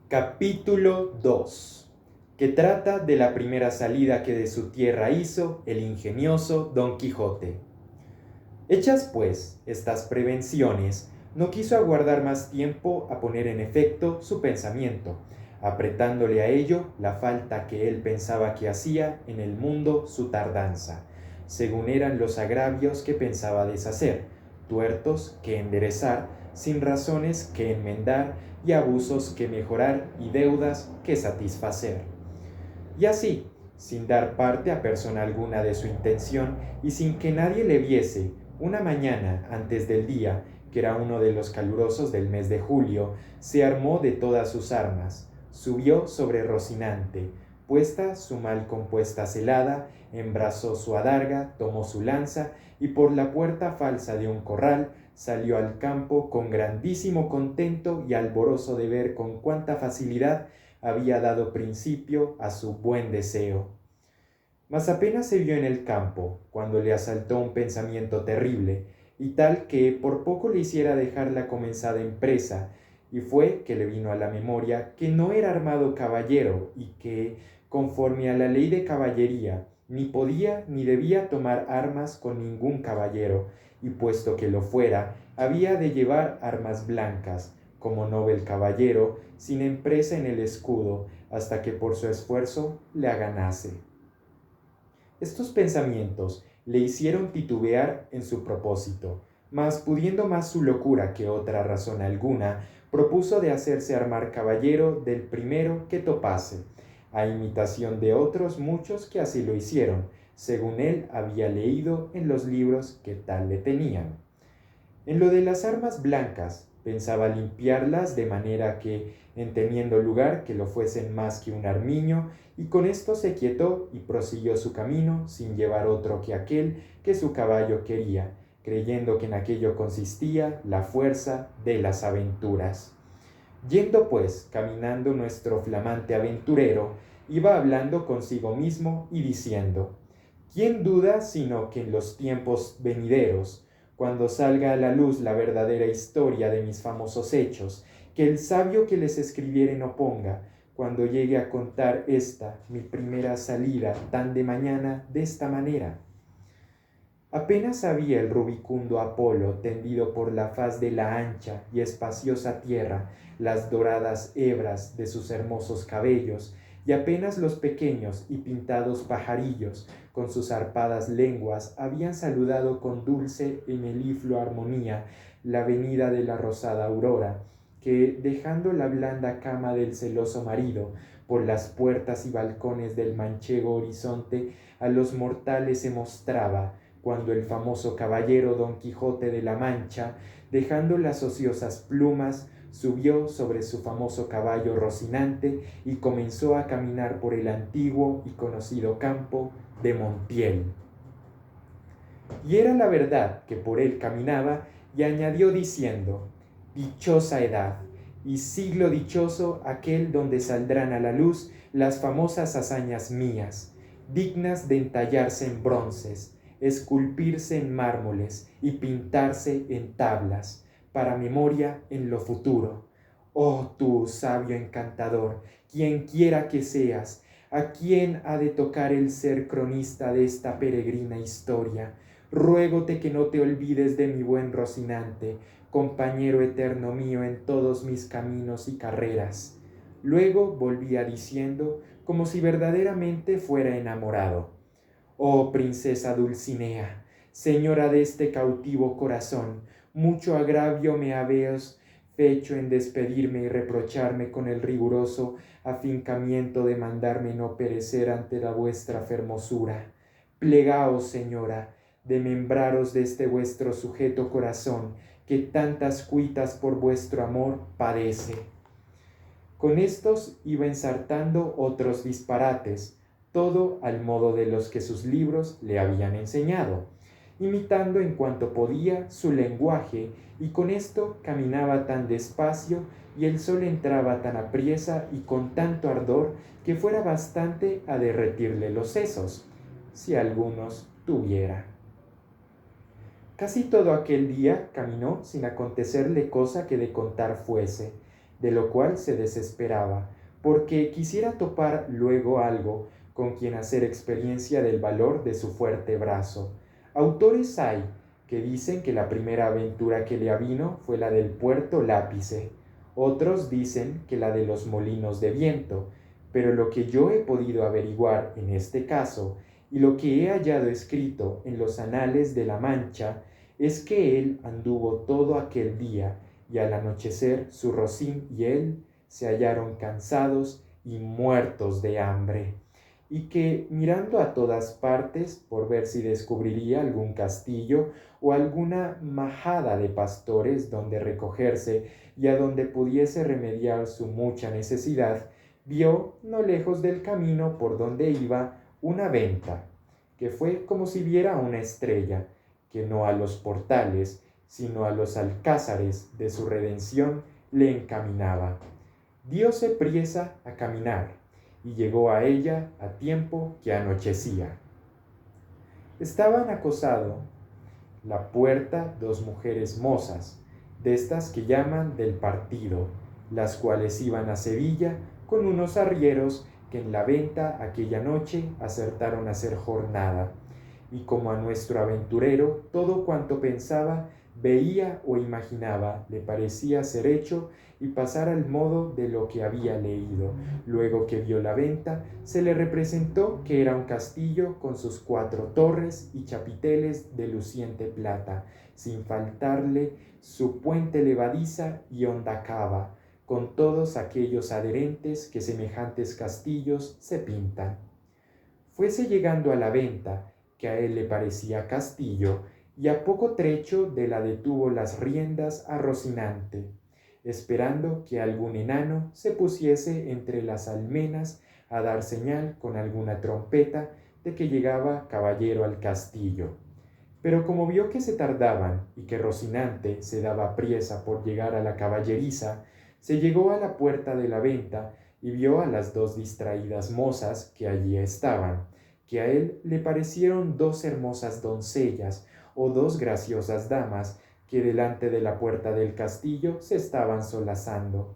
Capítulo 2, que trata de la primera salida que de su tierra hizo el ingenioso Don Quijote. Hechas pues estas prevenciones, no quiso aguardar más tiempo a poner en efecto su pensamiento, apretándole a ello la falta que él pensaba que hacía en el mundo su tardanza, según eran los agravios que pensaba deshacer, tuertos que enderezar, sin razones que enmendar, y abusos que mejorar, y deudas que satisfacer. Y así, sin dar parte a persona alguna de su intención, y sin que nadie le viese, una mañana antes del día, que era uno de los calurosos del mes de julio, se armó de todas sus armas, subió sobre Rocinante, puesta su mal compuesta celada, embrazó su adarga, tomó su lanza, y por la puerta falsa de un corral salió al campo con grandísimo contento y alborozo de ver con cuánta facilidad había dado principio a su buen deseo. Mas apenas se vio en el campo, cuando le asaltó un pensamiento terrible, y tal que por poco le hiciera dejar la comenzada empresa, y fue que le vino a la memoria que no era armado caballero, y que, conforme a la ley de caballería, ni podía ni debía tomar armas con ningún caballero, y puesto que lo fuera, había de llevar armas blancas, como novel caballero, sin empresa en el escudo, hasta que por su esfuerzo la ganase. Estos pensamientos le hicieron titubear en su propósito, mas pudiendo más su locura que otra razón alguna, propuso de hacerse armar caballero del primero que topase, a imitación de otros muchos que así lo hicieron, según él había leído en los libros que tal le tenían. En lo de las armas blancas, pensaba limpiarlas de manera que, en teniendo lugar que lo fuesen más que un armiño, y con esto se quietó y prosiguió su camino sin llevar otro que aquel que su caballo quería, creyendo que en aquello consistía la fuerza de las aventuras. Yendo pues caminando nuestro flamante aventurero, iba hablando consigo mismo y diciendo: ¿quién duda sino que en los tiempos venideros, cuando salga a la luz la verdadera historia de mis famosos hechos, que el sabio que les escribiere no ponga, cuando llegue a contar esta mi primera salida tan de mañana de esta manera? Apenas había el rubicundo Apolo tendido por la faz de la ancha y espaciosa tierra las doradas hebras de sus hermosos cabellos, y apenas los pequeños y pintados pajarillos con sus arpadas lenguas habían saludado con dulce y meliflua armonía la venida de la rosada aurora, que, dejando la blanda cama del celoso marido, por las puertas y balcones del manchego horizonte, a los mortales se mostraba, cuando el famoso caballero Don Quijote de la Mancha, dejando las ociosas plumas, subió sobre su famoso caballo Rocinante y comenzó a caminar por el antiguo y conocido campo de Montiel. Y era la verdad que por él caminaba, y añadió diciendo: dichosa edad y siglo dichoso aquel donde saldrán a la luz las famosas hazañas mías, dignas de entallarse en bronces, esculpirse en mármoles y pintarse en tablas, para memoria en lo futuro. Oh tú, sabio encantador, quien quiera que seas, ¿a quién ha de tocar el ser cronista de esta peregrina historia? Ruégote que no te olvides de mi buen Rocinante, compañero eterno mío en todos mis caminos y carreras. Luego volvía diciendo, como si verdaderamente fuera enamorado: oh princesa Dulcinea, señora de este cautivo corazón, mucho agravio me habéis fecho en despedirme y reprocharme con el riguroso afincamiento de mandarme no perecer ante la vuestra fermosura. Plegaos, señora, de membraros de este vuestro sujeto corazón, que tantas cuitas por vuestro amor padece. Con estos iba ensartando otros disparates, todo al modo de los que sus libros le habían enseñado, imitando en cuanto podía su lenguaje, y con esto caminaba tan despacio y el sol entraba tan apriesa y con tanto ardor que fuera bastante a derretirle los sesos, si algunos tuviera. Casi todo aquel día caminó sin acontecerle cosa que de contar fuese, de lo cual se desesperaba, porque quisiera topar luego algo con quien hacer experiencia del valor de su fuerte brazo. Autores hay que dicen que la primera aventura que le avino fue la del puerto Lápice, otros dicen que la de los molinos de viento, pero lo que yo he podido averiguar en este caso y lo que he hallado escrito en los anales de la Mancha es que él anduvo todo aquel día y al anochecer su rocín y él se hallaron cansados y muertos de hambre, y que mirando a todas partes por ver si descubriría algún castillo o alguna majada de pastores donde recogerse y a donde pudiese remediar su mucha necesidad, vio no lejos del camino por donde iba una venta, que fue como si viera una estrella, que no a los portales, sino a los alcázares de su redención le encaminaba. Dióse priesa a caminar, y llegó a ella a tiempo que anochecía. Estaban acosado la puerta dos mujeres mozas, de estas que llaman del partido, las cuales iban a Sevilla con unos arrieros que en la venta aquella noche acertaron a hacer jornada, y como a nuestro aventurero todo cuanto pensaba, veía o imaginaba le parecía ser hecho y pasar al modo de lo que había leído. Luego que vio la venta, se le representó que era un castillo con sus 4 torres y chapiteles de luciente plata, sin faltarle su puente levadiza y honda cava, con todos aquellos adherentes que semejantes castillos se pintan. Fuese llegando a la venta, que a él le parecía castillo, y a poco trecho de la detuvo las riendas a Rocinante, esperando que algún enano se pusiese entre las almenas a dar señal con alguna trompeta de que llegaba caballero al castillo. Pero como vio que se tardaban y que Rocinante se daba priesa por llegar a la caballeriza, se llegó a la puerta de la venta y vio a las 2 distraídas mozas que allí estaban, que a él le parecieron 2 hermosas doncellas o 2 graciosas damas que delante de la puerta del castillo se estaban solazando.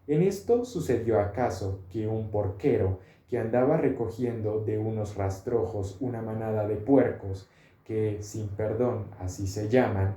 En esto sucedió acaso que un porquero que andaba recogiendo de unos rastrojos una manada de puercos, que sin perdón así se llaman,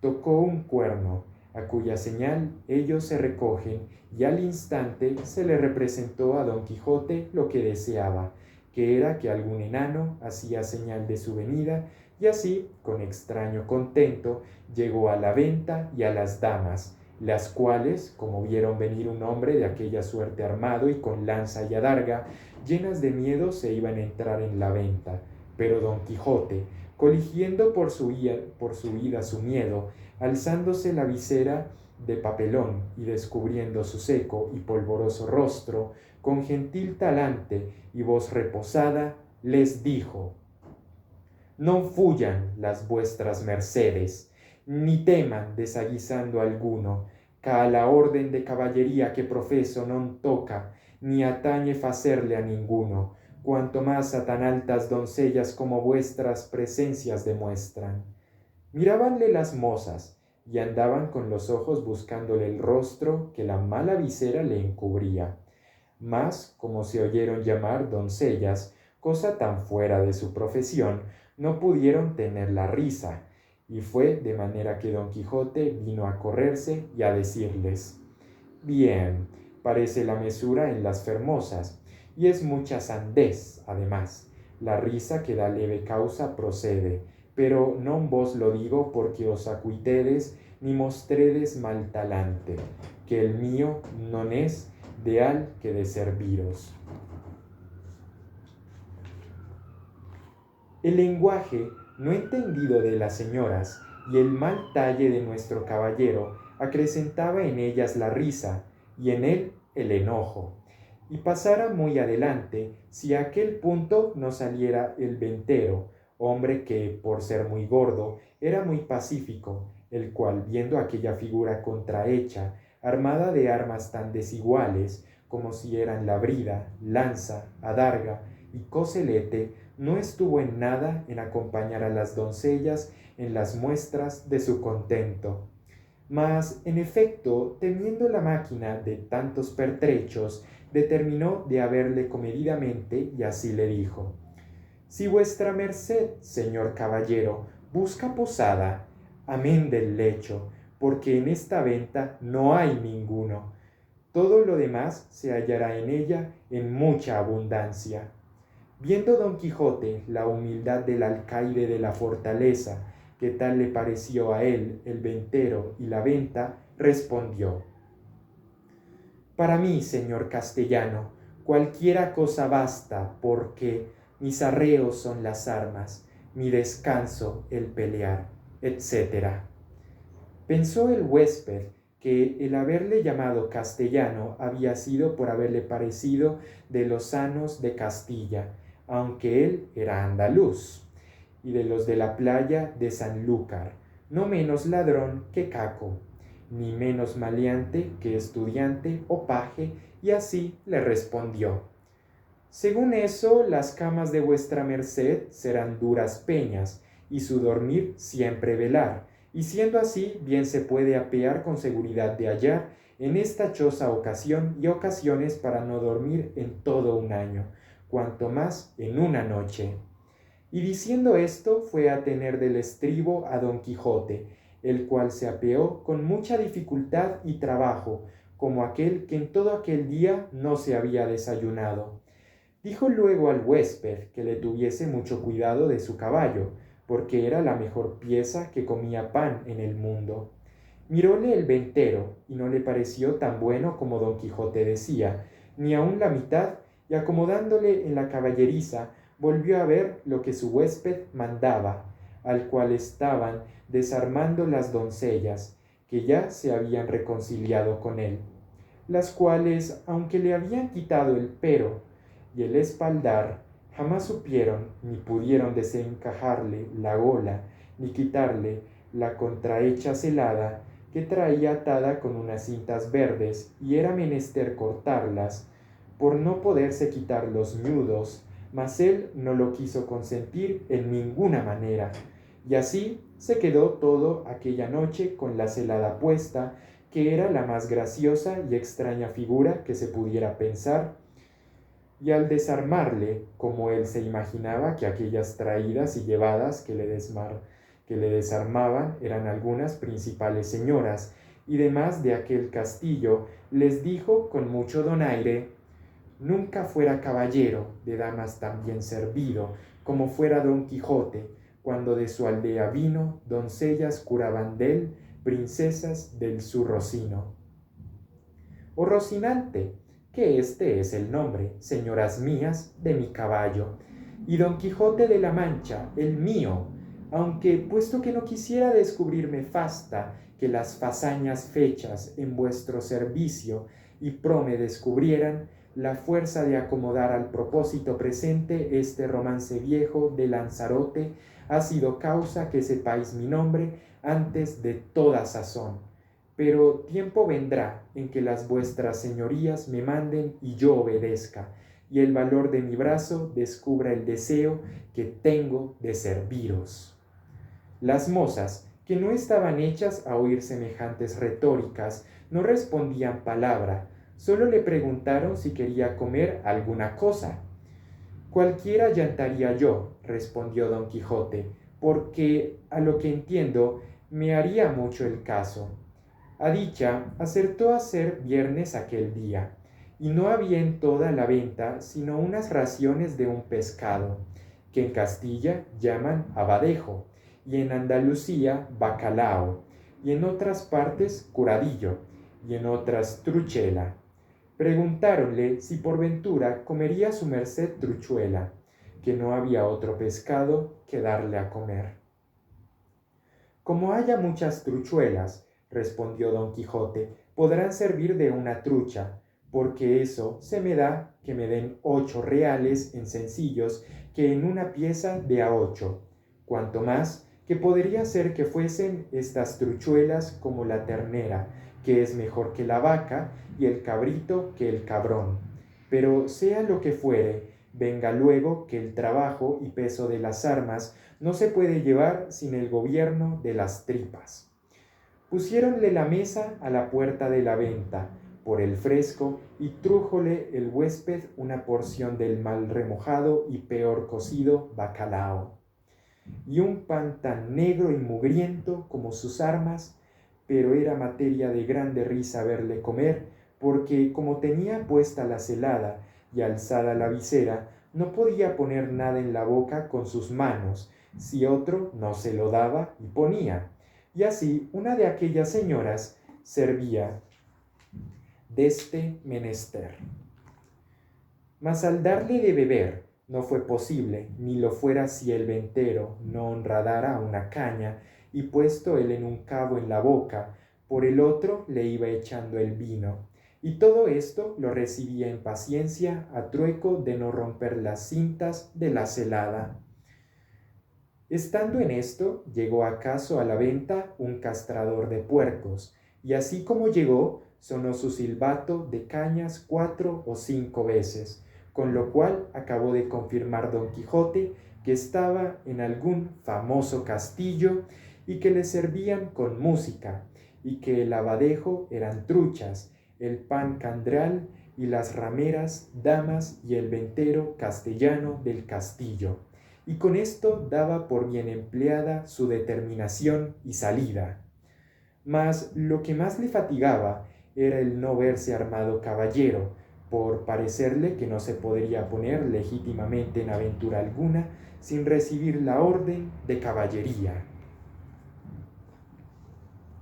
tocó un cuerno, a cuya señal ellos se recogen, y al instante se le representó a Don Quijote lo que deseaba, que era que algún enano hacía señal de su venida, y así, con extraño contento, llegó a la venta y a las damas, las cuales, como vieron venir un hombre de aquella suerte armado y con lanza y adarga, llenas de miedo se iban a entrar en la venta. Pero Don Quijote, coligiendo por su huida su miedo, alzándose la visera de papelón y descubriendo su seco y polvoroso rostro, con gentil talante y voz reposada, les dijo: «Non fuyan las vuestras mercedes, ni teman desaguisando alguno, ca a la orden de caballería que profeso non toca, ni atañe facerle a ninguno, cuanto más a tan altas doncellas como vuestras presencias demuestran». Mirábanle las mozas y andaban con los ojos buscándole el rostro que la mala visera le encubría. Mas, como se oyeron llamar doncellas, cosa tan fuera de su profesión, no pudieron tener la risa, y fue de manera que Don Quijote vino a correrse y a decirles: «Bien, parece la mesura en las fermosas, y es mucha sandez, además. La risa que da leve causa procede, pero non vos lo digo porque os acuitedes ni mostredes mal talante, que el mío non es de al que de serviros». El lenguaje no entendido de las señoras y el mal talle de nuestro caballero acrecentaba en ellas la risa y en él el enojo, y pasara muy adelante si a aquel punto no saliera el ventero, hombre que, por ser muy gordo, era muy pacífico, el cual, viendo aquella figura contrahecha, armada de armas tan desiguales como si eran la brida, lanza, adarga y coselete, no estuvo en nada en acompañar a las doncellas en las muestras de su contento. Mas, en efecto, temiendo la máquina de tantos pertrechos, determinó de haberle comedidamente, y así le dijo: si vuestra merced, señor caballero, busca posada, amén del lecho, porque en esta venta no hay ninguno. Todo lo demás se hallará en ella en mucha abundancia. Viendo don Quijote la humildad del alcaide de la fortaleza, que tal le pareció a él el ventero y la venta, respondió: para mí, señor castellano, cualquiera cosa basta, porque mis arreos son las armas, mi descanso el pelear, etc. Pensó el huésped que el haberle llamado castellano había sido por haberle parecido de los sanos de Castilla, aunque él era andaluz, y de los de la playa de Sanlúcar, no menos ladrón que Caco, ni menos maleante que estudiante o paje, y así le respondió: según eso, las camas de vuestra merced serán duras peñas, y su dormir siempre velar, y siendo así, bien se puede apear con seguridad de hallar en esta choza ocasión y ocasiones para no dormir en todo un año, cuanto más en una noche. Y diciendo esto, fue a tener del estribo a don Quijote, el cual se apeó con mucha dificultad y trabajo, como aquel que en todo aquel día no se había desayunado. Dijo luego al huésped que le tuviese mucho cuidado de su caballo, porque era la mejor pieza que comía pan en el mundo. Miróle el ventero, y no le pareció tan bueno como don Quijote decía, ni aun la mitad, y acomodándole en la caballeriza, volvió a ver lo que su huésped mandaba, al cual estaban desarmando las doncellas, que ya se habían reconciliado con él, las cuales, aunque le habían quitado el pero y el espaldar, jamás supieron ni pudieron desencajarle la gola, ni quitarle la contrahecha celada que traía atada con unas cintas verdes, y era menester cortarlas, por no poderse quitar los ñudos, mas él no lo quiso consentir en ninguna manera, y así se quedó todo aquella noche con la celada puesta, que era la más graciosa y extraña figura que se pudiera pensar, y al desarmarle, como él se imaginaba que aquellas traídas y llevadas que le desarmaban eran algunas principales señoras, y demás de aquel castillo, les dijo con mucho donaire: nunca fuera caballero de damas tan bien servido como fuera don Quijote, cuando de su aldea vino, doncellas curaban dél, princesas del su Rocino. O Rocinante, que este es el nombre, señoras mías, de mi caballo, y don Quijote de la Mancha, el mío, aunque puesto que no quisiera descubrirme fasta que las fazañas fechas en vuestro servicio y pro me descubrieran, la fuerza de acomodar al propósito presente este romance viejo de Lanzarote ha sido causa que sepáis mi nombre antes de toda sazón. Pero tiempo vendrá en que las vuestras señorías me manden y yo obedezca, y el valor de mi brazo descubra el deseo que tengo de serviros. Las mozas, que no estaban hechas a oír semejantes retóricas, no respondían palabra, solo le preguntaron si quería comer alguna cosa. Cualquiera llantaría yo, respondió don Quijote, porque, a lo que entiendo, me haría mucho el caso. A dicha, acertó a ser viernes aquel día, y no había en toda la venta sino unas raciones de un pescado, que en Castilla llaman abadejo, y en Andalucía bacalao, y en otras partes curadillo, y en otras truchela. Preguntáronle si por ventura comería su merced truchuela, que no había otro pescado que darle a comer. Como haya muchas truchuelas, respondió don Quijote, podrán servir de una trucha, porque eso se me da que me den 8 reales en sencillos que en una pieza de a 8, cuanto más que podría ser que fuesen estas truchuelas como la ternera, que es mejor que la vaca, y el cabrito que el cabrón. Pero sea lo que fuere, venga luego que el trabajo y peso de las armas no se puede llevar sin el gobierno de las tripas. Pusiéronle la mesa a la puerta de la venta, por el fresco, y trújole el huésped una porción del mal remojado y peor cocido bacalao, y un pan tan negro y mugriento como sus armas, pero era materia de grande risa verle comer, porque como tenía puesta la celada y alzada la visera, no podía poner nada en la boca con sus manos, si otro no se lo daba y ponía. Y así una de aquellas señoras servía deste menester. Mas al darle de beber no fue posible, ni lo fuera si el ventero no honradara una caña, y puesto él en un cabo en la boca, por el otro le iba echando el vino. Y todo esto lo recibía en paciencia a trueco de no romper las cintas de la celada. Estando en esto, llegó acaso a la venta un castrador de puercos, y así como llegó, sonó su silbato de cañas 4 o 5 veces, con lo cual acabó de confirmar don Quijote que estaba en algún famoso castillo y que le servían con música, y que el abadejo eran truchas, el pan candral y las rameras damas y el ventero castellano del castillo, y con esto daba por bien empleada su determinación y salida. Mas lo que más le fatigaba era el no verse armado caballero, por parecerle que no se podría poner legítimamente en aventura alguna sin recibir la orden de caballería.